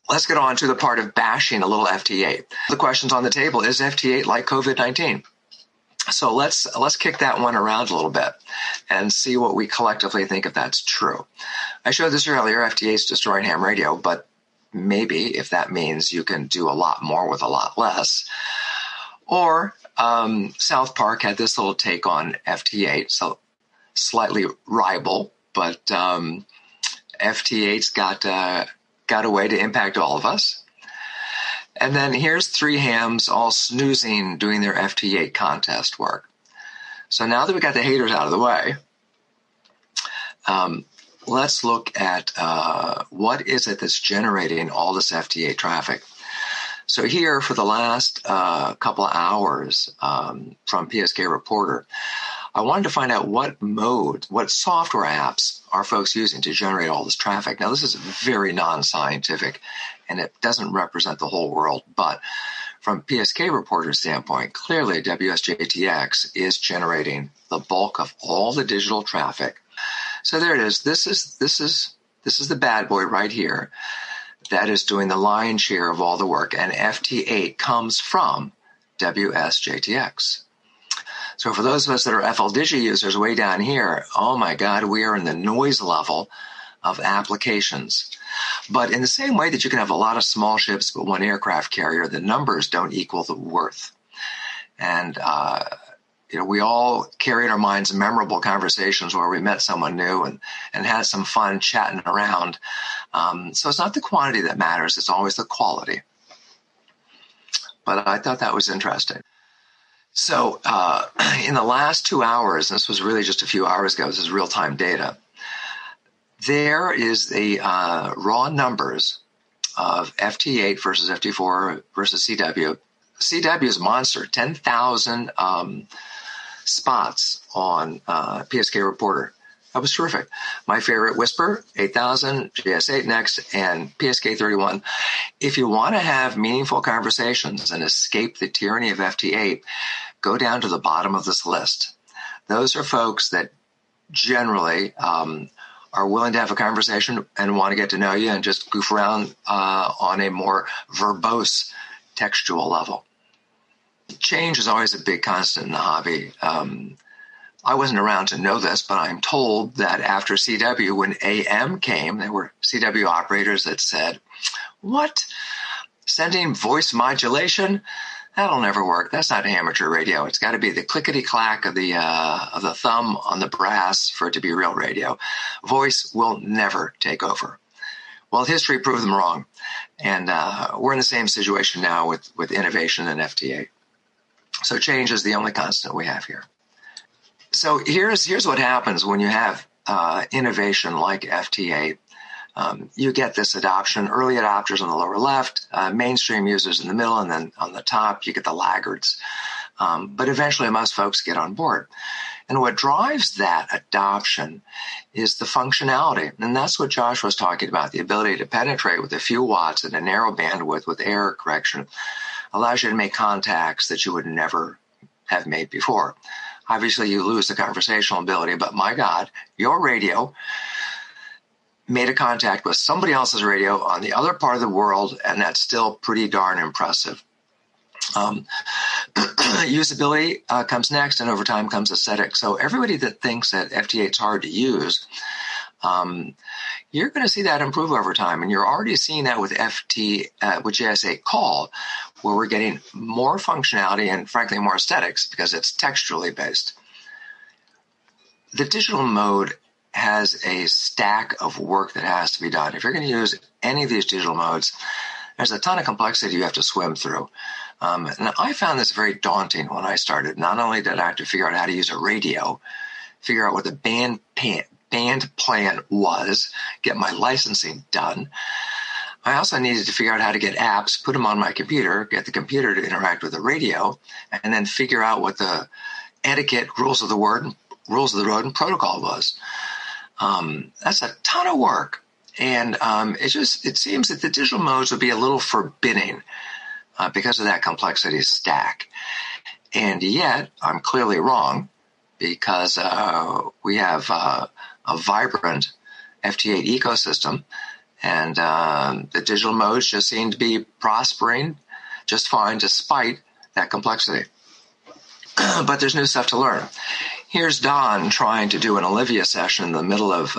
Let's get on to the part of bashing a little FT8. The questions on the table: is FT8 like COVID-19? So let's kick that one around a little bit and see what we collectively think if that's true. I showed this earlier, FT8's destroying ham radio, but maybe if that means you can do a lot more with a lot less. Or South Park had this little take on FT8, so slightly rival, but FT8's got a way to impact all of us. And then here's three hams all snoozing, doing their FT8 contest work. So now that we got the haters out of the way, let's look at what is it that's generating all this FT8 traffic. So here for the last couple of hours from PSK Reporter, I wanted to find out what software apps are folks using to generate all this traffic. Now, this is very non-scientific, and it doesn't represent the whole world. But from PSK Reporter's standpoint, clearly WSJTX is generating the bulk of all the digital traffic. So there it is. This is the bad boy right here that is doing the lion's share of all the work, and FT8 comes from WSJTX. So for those of us that are FLDigi users way down here, oh my God, we are in the noise level of applications. But in the same way that you can have a lot of small ships but one aircraft carrier, the numbers don't equal the worth. And we all carry in our minds memorable conversations where we met someone new and had some fun chatting around. So it's not the quantity that matters, it's always the quality. But I thought that was interesting. So in the last 2 hours, and this was really just a few hours ago, this is real-time data, there is the raw numbers of FT8 versus FT4 versus CW. CW is monster, 10,000 spots on PSK Reporter. That was terrific. My favorite, Whisper, 8,000, JS8 next, and PSK 31. If you want to have meaningful conversations and escape the tyranny of FT8, go down to the bottom of this list. Those are folks that generally are willing to have a conversation and want to get to know you and just goof around on a more verbose textual level. Change is always a big constant in the hobby. I wasn't around to know this, but I'm told that after CW, when AM came, there were CW operators that said, "What? Sending voice modulation? That'll never work. That's not amateur radio. It's got to be the clickety-clack of the thumb on the brass for it to be real radio. Voice will never take over." Well, history proved them wrong, and we're in the same situation now with innovation and FT8. So change is the only constant we have here. So here's what happens when you have innovation like FT8. You get this adoption, early adopters on the lower left, mainstream users in the middle, and then on the top, you get the laggards. But eventually, most folks get on board. And what drives that adoption is the functionality. And that's what Josh was talking about, the ability to penetrate with a few watts in a narrow bandwidth with error correction allows you to make contacts that you would never have made before. Obviously, you lose the conversational ability, but my God, your radio made a contact with somebody else's radio on the other part of the world, and that's still pretty darn impressive. Usability comes next, and over time comes aesthetic. So everybody that thinks that FT8 is hard to use, you're going to see that improve over time, and you're already seeing that with with JS8 Call, where we're getting more functionality and, frankly, more aesthetics because it's textually based. The digital mode has a stack of work that has to be done. If you're going to use any of these digital modes, there's a ton of complexity you have to swim through. And I found this very daunting when I started. Not only did I have to figure out how to use a radio, figure out what the band plan was, get my licensing done, I also needed to figure out how to get apps, put them on my computer, get the computer to interact with the radio, and then figure out what the etiquette, rules of the road, and protocol was. That's a ton of work. And it seems that the digital modes would be a little forbidding because of that complexity stack. And yet, I'm clearly wrong because we have a vibrant FT8 ecosystem, And the digital modes just seem to be prospering just fine despite that complexity. But there's new stuff to learn. Here's Don trying to do an Olivia session in the middle of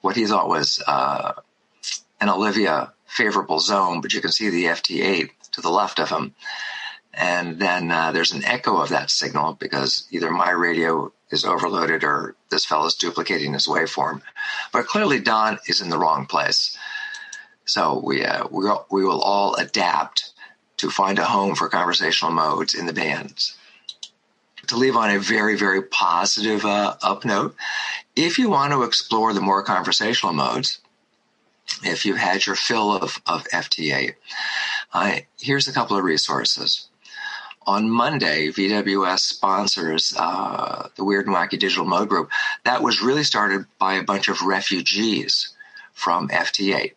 what he thought was an Olivia favorable zone, but you can see the FT8 to the left of him. And then there's an echo of that signal because either my radio is overloaded or this fellow's duplicating his waveform. But clearly Don is in the wrong place. So we will all adapt to find a home for conversational modes in the bands. To leave on a very, very positive up note, if you want to explore the more conversational modes, if you've had your fill of FT8, here's a couple of resources. On Monday, VWS sponsors the Weird and Wacky Digital Mode Group. That was really started by a bunch of refugees from FT8.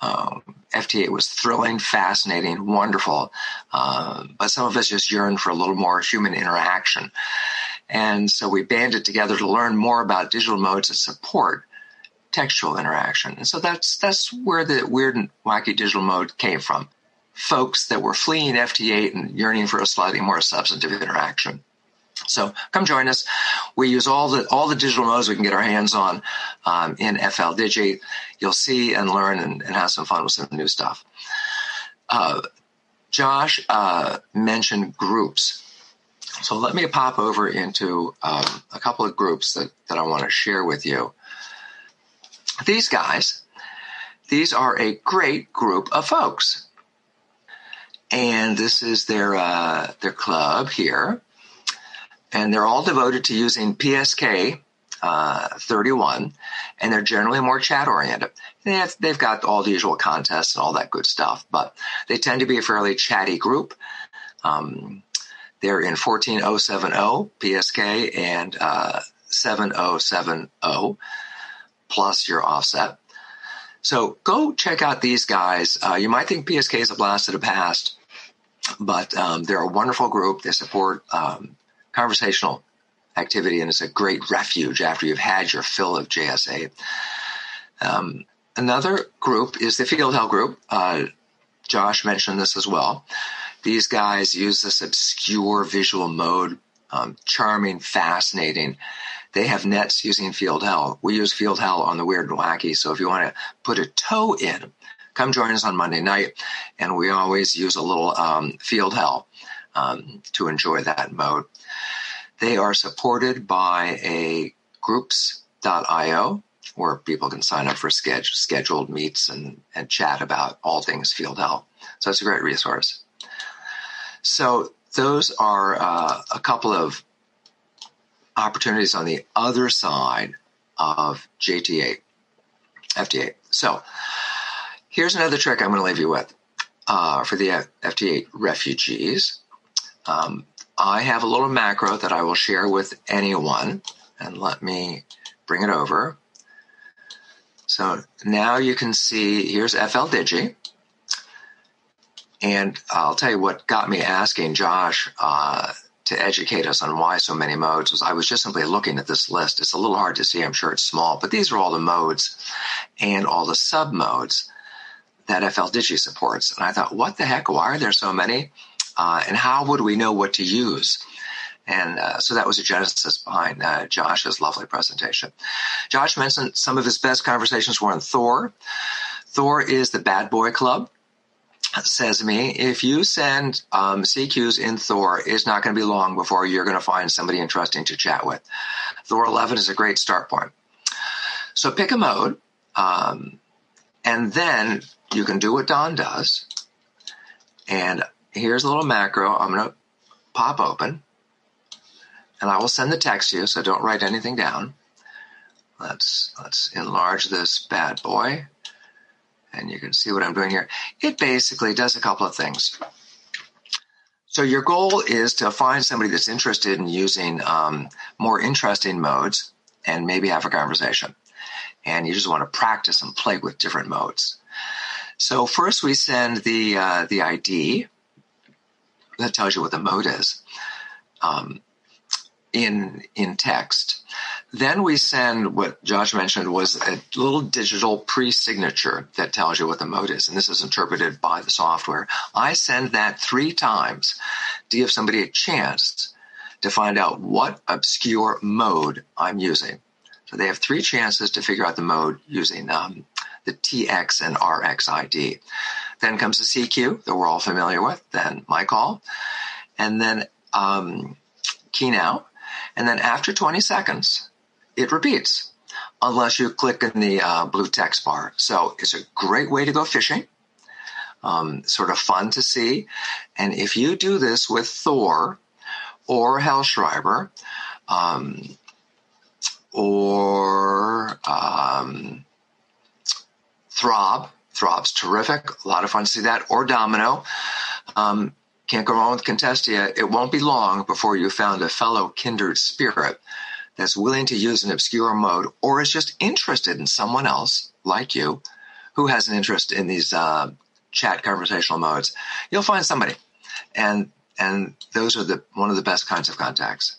FT8 was thrilling, fascinating, wonderful, but some of us just yearned for a little more human interaction. And so we banded together to learn more about digital modes that support textual interaction. And so that's where the Weird and Wacky Digital Mode came from. Folks that were fleeing FT8 and yearning for a slightly more substantive interaction. So come join us. We use all the digital modes we can get our hands on in FL Digi. You'll see and learn and have some fun with some new stuff. Josh mentioned groups. So let me pop over into a couple of groups that I want to share with you. These guys, these are a great group of folks. And this is their club here. And they're all devoted to using PSK 31, and they're generally more chat-oriented. They've got all the usual contests and all that good stuff, but they tend to be a fairly chatty group. They're in 14070 PSK and 7070 plus your offset. So go check out these guys. You might think PSK is a blast of the past, but they're a wonderful group. They support conversational activity, and it's a great refuge after you've had your fill of JS8. Another group is the Field Hell group. Josh mentioned this as well. These guys use this obscure visual mode, charming, fascinating. They have nets using Field Hell. We use Field Hell on the Weird and Wacky, so if you want to put a toe in, come join us on Monday night, and we always use a little Field Hell to enjoy that mode. They are supported by a groups.io where people can sign up for scheduled meets and chat about all things Field Hell. So it's a great resource. So those are a couple of opportunities on the other side of FT8. So here's another trick I'm going to leave you with for the FT8 refugees. I have a little macro that I will share with anyone, and let me bring it over. So now you can see, here's FL Digi, and I'll tell you what got me asking Josh to educate us on why so many modes was I was just simply looking at this list. It's a little hard to see, I'm sure it's small, but these are all the modes and all the sub-modes that FL Digi supports. And I thought, what the heck, why are there so many? And how would we know what to use? And so that was the genesis behind Josh's lovely presentation. Josh mentioned some of his best conversations were on Thor. Thor is the bad boy club. Says me, if you send CQs in Thor, it's not going to be long before you're going to find somebody interesting to chat with. Thor 11 is a great start point. So pick a mode, and then you can do what Don does. And here's a little macro I'm going to pop open, and I will send the text to you, so don't write anything down. Let's enlarge this bad boy, and you can see what I'm doing here. It basically does a couple of things. So your goal is to find somebody that's interested in using more interesting modes and maybe have a conversation. And you just want to practice and play with different modes. So first we send the ID that tells you what the mode is in text. Then we send what Josh mentioned was a little digital pre-signature that tells you what the mode is. And this is interpreted by the software. I send that 3 times to give somebody a chance to find out what obscure mode I'm using. So they have 3 chances to figure out the mode using the TX and RX ID. Then comes the CQ that we're all familiar with, then my call, and then key now. And then after 20 seconds, it repeats unless you click in the blue text bar. So it's a great way to go fishing, sort of fun to see. And if you do this with Thor or Hellschreiber or Throb's terrific, a lot of fun to see that, or Domino, can't go wrong with Contestia. It won't be long before you found a fellow kindred spirit that's willing to use an obscure mode or is just interested in someone else like you who has an interest in these chat conversational modes. You'll find somebody. And those are one of the best kinds of contacts.